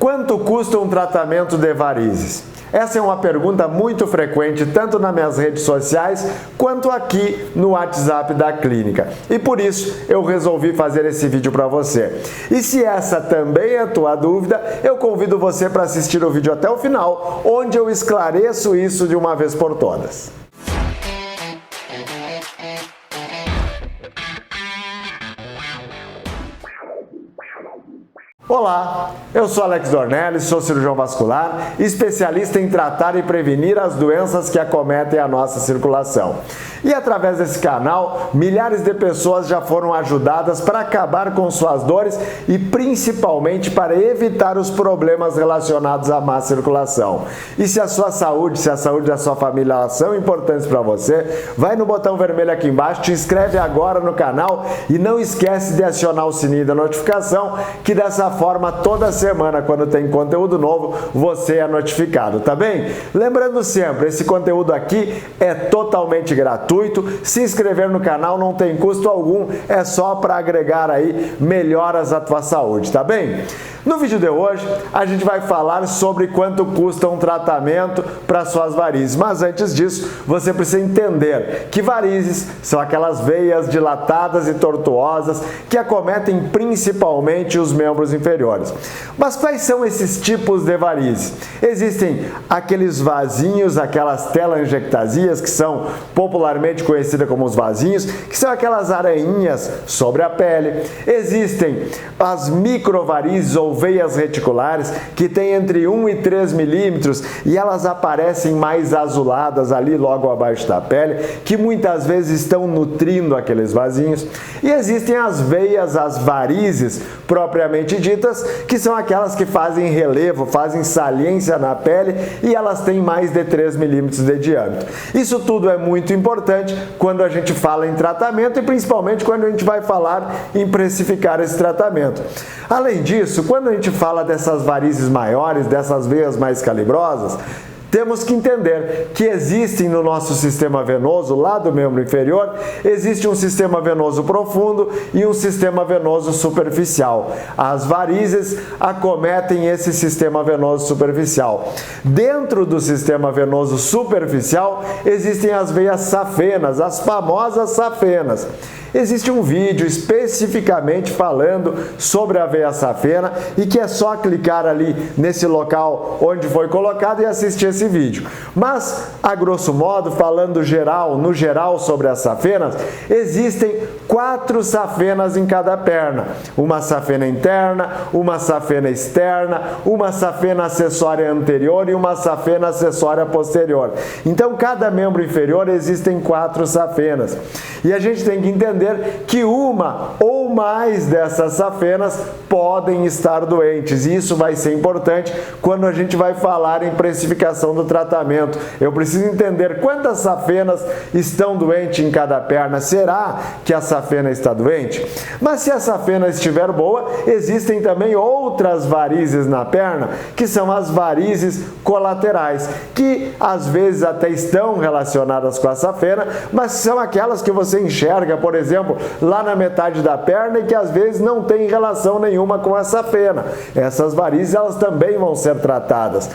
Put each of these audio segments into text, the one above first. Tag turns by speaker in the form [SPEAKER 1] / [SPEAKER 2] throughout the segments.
[SPEAKER 1] Quanto custa um tratamento de varizes? Essa é uma pergunta muito frequente tanto nas minhas redes sociais quanto aqui no WhatsApp da clínica. E por isso eu resolvi fazer esse vídeo para você. E se essa também é a tua dúvida, eu convido você para assistir o vídeo até o final, onde eu esclareço isso de uma vez por todas. Olá, eu sou Alex Dornelles, sou cirurgião vascular, especialista em tratar e prevenir as doenças que acometem a nossa circulação. E através desse canal, milhares de pessoas já foram ajudadas para acabar com suas dores e principalmente para evitar os problemas relacionados à má circulação. E se a sua saúde, se a saúde da sua família são importantes para você, vai no botão vermelho aqui embaixo, te inscreve agora no canal e não esquece de acionar o sininho da notificação, que dessa forma toda semana, quando tem conteúdo novo, você é notificado, tá bem? Lembrando sempre, esse conteúdo aqui é totalmente gratuito. Se inscrever no canal não tem custo algum, é só para agregar aí melhoras à tua saúde, tá bem? No vídeo de hoje, a gente vai falar sobre quanto custa um tratamento para suas varizes. Mas antes disso, você precisa entender que varizes são aquelas veias dilatadas e tortuosas que acometem principalmente os membros inferiores. Mas quais são esses tipos de varizes? Existem aqueles vasinhos, aquelas telangiectasias, que são popularmente conhecidas como os vasinhos, que são aquelas aranhinhas sobre a pele. Existem as microvarizes ou veias reticulares, que tem entre 1 e 3 milímetros e elas aparecem mais azuladas ali logo abaixo da pele, que muitas vezes estão nutrindo aqueles vasinhos. E existem as veias, as varizes propriamente ditas, que são aquelas que fazem relevo, fazem saliência na pele e elas têm mais de 3 milímetros de diâmetro. Isso tudo é muito importante quando a gente fala em tratamento e principalmente quando a gente vai falar em precificar esse tratamento. Além disso, quando a gente fala dessas varizes maiores, dessas veias mais calibrosas, temos que entender que existem no nosso sistema venoso, lá do membro inferior, existe um sistema venoso profundo e um sistema venoso superficial. As varizes acometem esse sistema venoso superficial. Dentro do sistema venoso superficial, existem as veias safenas, as famosas safenas. Existe um vídeo especificamente falando sobre a veia safena e que é só clicar ali nesse local onde foi colocado e assistir esse vídeo. Mas, a grosso modo, falando no geral sobre as safenas, existem 4 safenas em cada perna. Uma safena interna, uma safena externa, uma safena acessória anterior e uma safena acessória posterior. Então, cada membro inferior existem 4 safenas. E a gente tem que entender que uma ou mais dessas safenas podem estar doentes. E isso vai ser importante quando a gente vai falar em precificação do tratamento. Eu preciso entender quantas safenas estão doentes em cada perna. Será que a safena está doente? Mas se a safena estiver boa, existem também outras varizes na perna, que são as varizes colaterais, que às vezes até estão relacionadas com a safena, mas são aquelas que você enxerga, por exemplo, lá na metade da perna e que às vezes não tem relação nenhuma com a safena. Essas varizes, elas também vão ser tratadas.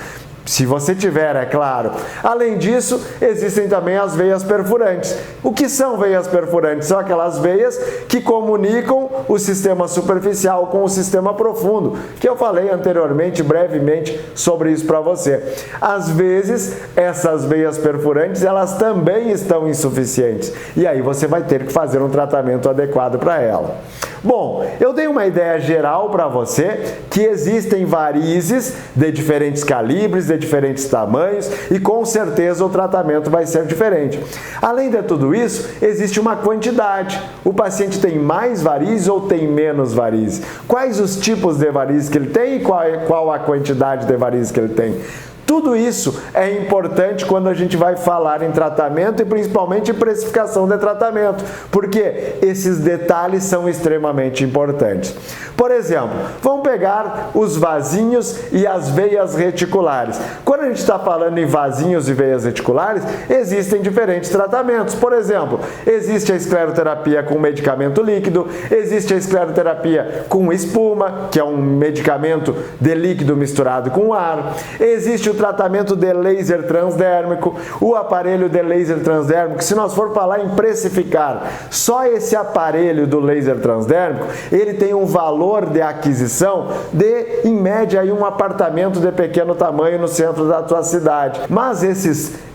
[SPEAKER 1] Se você tiver, é claro. Além disso, existem também as veias perfurantes. O que são veias perfurantes? São aquelas veias que comunicam o sistema superficial com o sistema profundo, que eu falei anteriormente, brevemente, sobre isso para você. Às vezes, essas veias perfurantes, elas também estão insuficientes. E aí você vai ter que fazer um tratamento adequado para ela. Bom, eu dei uma ideia geral para você que existem varizes de diferentes calibres, de diferentes tamanhos e com certeza o tratamento vai ser diferente. Além de tudo isso, existe uma quantidade. O paciente tem mais varizes ou tem menos varizes? Quais os tipos de varizes que ele tem e qual a quantidade de varizes que ele tem? Tudo isso é importante quando a gente vai falar em tratamento e principalmente em precificação de tratamento, porque esses detalhes são extremamente importantes. Por exemplo, vamos pegar os vasinhos e as veias reticulares. Quando a gente está falando em vasinhos e veias reticulares, existem diferentes tratamentos. Por exemplo, existe a escleroterapia com medicamento líquido, existe a escleroterapia com espuma, que é um medicamento de líquido misturado com ar, existe o tratamento de laser transdérmico, o aparelho de laser transdérmico. Se nós for falar em precificar, só esse aparelho do laser transdérmico, ele tem um valor de aquisição de, em média, aí um apartamento de pequeno tamanho no centro da tua cidade. Mas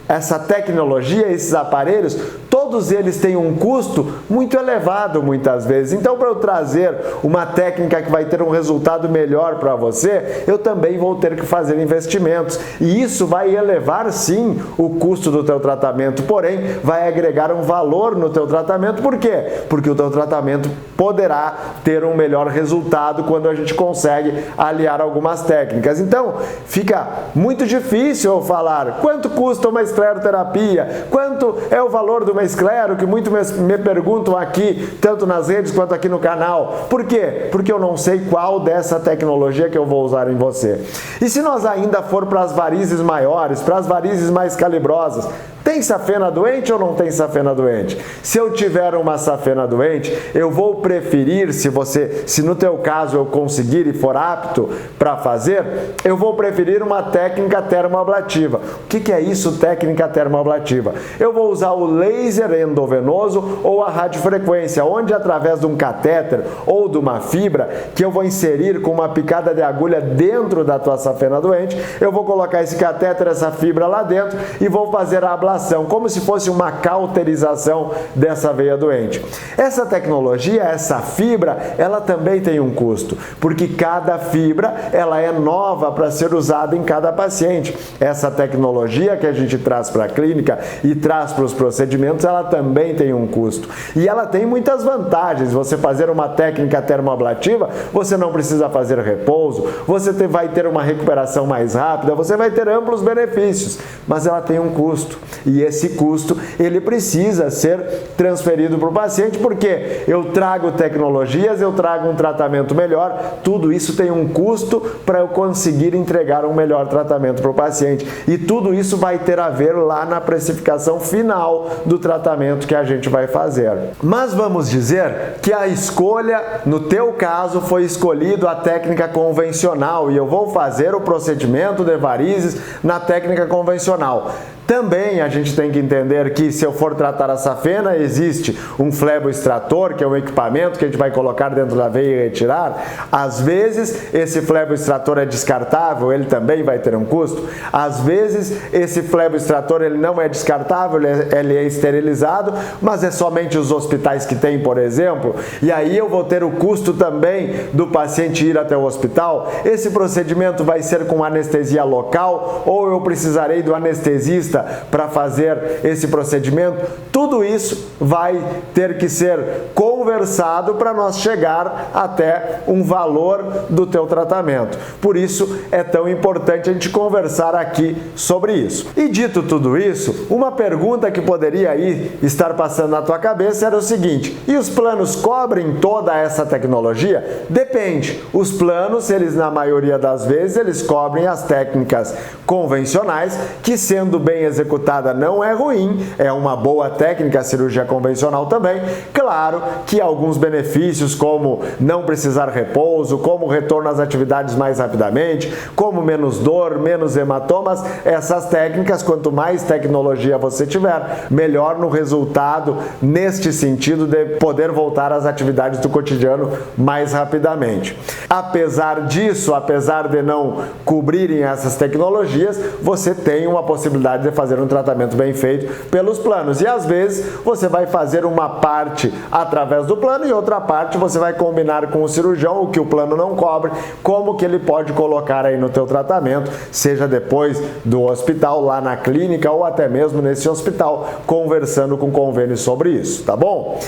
[SPEAKER 1] essa tecnologia, esses aparelhos, todos eles têm um custo muito elevado muitas vezes. Então, para eu trazer uma técnica que vai ter um resultado melhor para você, eu também vou ter que fazer investimentos. E isso vai elevar, sim, o custo do teu tratamento, porém, vai agregar um valor no teu tratamento. Por quê? Porque o teu tratamento poderá ter um melhor resultado quando a gente consegue aliar algumas técnicas. Então, fica muito difícil eu falar quanto custa uma escleroterapia, quanto é o valor de uma esclero, que muito me perguntam aqui, tanto nas redes quanto aqui no canal. Por quê? Porque eu não sei qual dessa tecnologia que eu vou usar em você. E se nós ainda for para as varizes maiores, para as varizes mais calibrosas, tem safena doente ou não tem safena doente? Se eu tiver uma safena doente, eu vou preferir, se no teu caso eu conseguir e for apto para fazer, eu vou preferir uma técnica termoablativa. O que é isso, técnica termoablativa? Eu vou usar o laser endovenoso ou a radiofrequência, onde através de um catéter ou de uma fibra que eu vou inserir com uma picada de agulha dentro da tua safena doente, eu vou colocar esse catéter, essa fibra lá dentro e vou fazer a ablação, como se fosse uma cauterização dessa veia doente. Essa tecnologia, essa fibra, ela também tem um custo, porque cada fibra ela é nova para ser usada em cada paciente. Essa tecnologia que a gente traz para a clínica e traz para os procedimentos, ela também tem um custo. E ela tem muitas vantagens. Você fazer uma técnica termoablativa, você não precisa fazer repouso, você vai ter uma recuperação mais rápida, você vai ter amplos benefícios, mas ela tem um custo. E esse custo, ele precisa ser transferido para o paciente, porque eu trago tecnologias, eu trago um tratamento melhor, tudo isso tem um custo para eu conseguir entregar um melhor tratamento para o paciente. E tudo isso vai ter a ver lá na precificação final do tratamento que a gente vai fazer. Mas vamos dizer que a escolha, no teu caso, foi escolhido a técnica convencional e eu vou fazer o procedimento de varizes na técnica convencional. Também a gente tem que entender que se eu for tratar a safena, existe um fleboextrator, que é um equipamento que a gente vai colocar dentro da veia e retirar. Às vezes, esse fleboextrator é descartável, ele também vai ter um custo. Às vezes, esse fleboextrator ele não é descartável, ele é esterilizado, mas é somente os hospitais que tem, por exemplo. E aí eu vou ter o custo também do paciente ir até o hospital. Esse procedimento vai ser com anestesia local ou eu precisarei do anestesista para fazer esse procedimento. Tudo isso vai ter que ser conversado para nós chegar até um valor do teu tratamento. Por isso é tão importante a gente conversar aqui sobre isso. E dito tudo isso, uma pergunta que poderia aí estar passando na tua cabeça era o seguinte: e os planos cobrem toda essa tecnologia? Depende. Os planos, eles na maioria das vezes, eles cobrem as técnicas convencionais, que sendo bem executada não é ruim, é uma boa técnica a cirurgia convencional também. Claro que alguns benefícios, como não precisar repouso, como retorno às atividades mais rapidamente, como menos dor, menos hematomas, essas técnicas, quanto mais tecnologia você tiver, melhor no resultado neste sentido de poder voltar às atividades do cotidiano mais rapidamente. Apesar disso, apesar de não cobrirem essas tecnologias, você tem uma possibilidade de fazer um tratamento bem feito pelos planos. E às vezes você vai fazer uma parte através através do plano e outra parte você vai combinar com o cirurgião o que o plano não cobre, como que ele pode colocar aí no teu tratamento, seja depois do hospital, lá na clínica ou até mesmo nesse hospital, conversando com o convênio sobre isso, tá bom?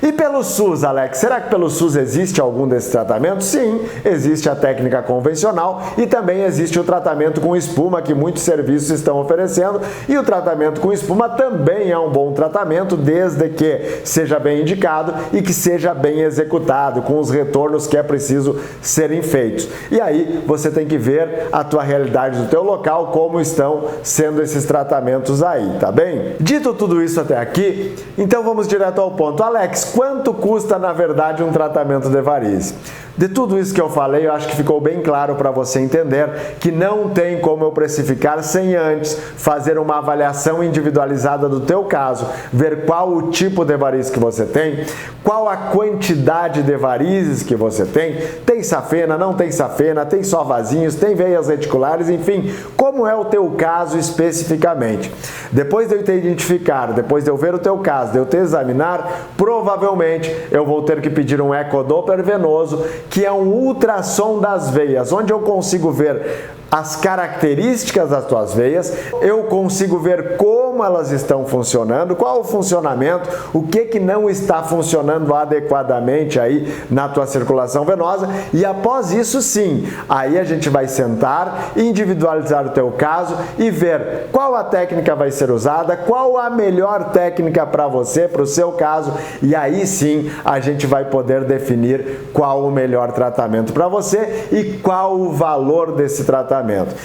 [SPEAKER 1] E pelo SUS, Alex, será que pelo SUS existe algum desses tratamentos? Sim, existe a técnica convencional e também existe o tratamento com espuma que muitos serviços estão oferecendo, e o tratamento com espuma também é um bom tratamento desde que seja bem indicado e que seja bem executado, com os retornos que é preciso serem feitos. E aí você tem que ver a tua realidade do teu local, como estão sendo esses tratamentos aí, tá bem? Dito tudo isso até aqui, então vamos direto ao ponto. Alex, quanto custa na verdade um tratamento de varizes? De tudo isso que eu falei, eu acho que ficou bem claro para você entender que não tem como eu precificar sem antes fazer uma avaliação individualizada do teu caso, ver qual o tipo de varizes que você tem, qual a quantidade de varizes que você tem safena, não tem safena, tem só vasinhos, tem veias reticulares, enfim, como é o teu caso especificamente. Depois de eu te identificar, depois de eu ver o teu caso, de eu te examinar, provavelmente eu vou ter que pedir um ecodoppler venoso, que é um ultrassom das veias, onde eu consigo ver as características das tuas veias, eu consigo ver como elas estão funcionando, qual o funcionamento, o que não está funcionando adequadamente aí na tua circulação venosa, e após isso sim, aí a gente vai sentar, individualizar o teu caso e ver qual a técnica vai ser usada, qual a melhor técnica para você, para o seu caso, e aí sim a gente vai poder definir qual o melhor tratamento para você e qual o valor desse tratamento.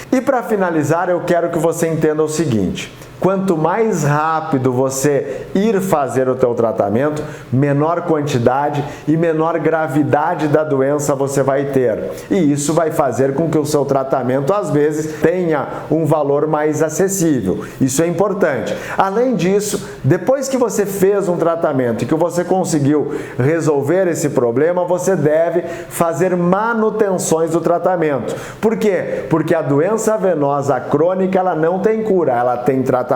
[SPEAKER 1] E para finalizar, eu quero que você entenda o seguinte: quanto mais rápido você ir fazer o teu tratamento, menor quantidade e menor gravidade da doença você vai ter. E isso vai fazer com que o seu tratamento, às vezes, tenha um valor mais acessível. Isso é importante. Além disso, depois que você fez um tratamento e que você conseguiu resolver esse problema, você deve fazer manutenções do tratamento. Por quê? Porque a doença venosa crônica, ela não tem cura, ela tem tratamentos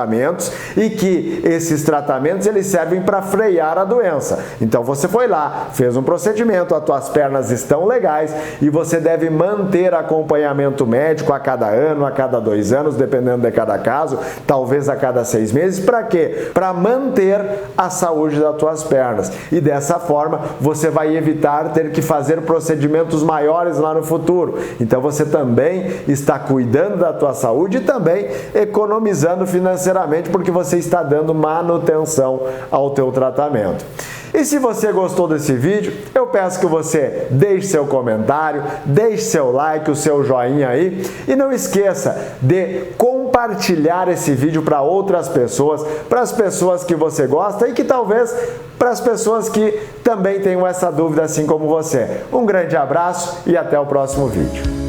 [SPEAKER 1] e que esses tratamentos eles servem para frear a doença. Então você foi lá, fez um procedimento, as tuas pernas estão legais e você deve manter acompanhamento médico a cada ano, a cada 2 anos, dependendo de cada caso, talvez a cada 6 meses. Para quê? Para manter a saúde das tuas pernas. E dessa forma você vai evitar ter que fazer procedimentos maiores lá no futuro. Então você também está cuidando da tua saúde e também economizando financeiramente, porque você está dando manutenção ao teu tratamento. E se você gostou desse vídeo, eu peço que você deixe seu comentário, deixe seu like, o seu joinha aí e não esqueça de compartilhar esse vídeo para outras pessoas, para as pessoas que você gosta e que talvez para as pessoas que também tenham essa dúvida assim como você. Um grande abraço e até o próximo vídeo.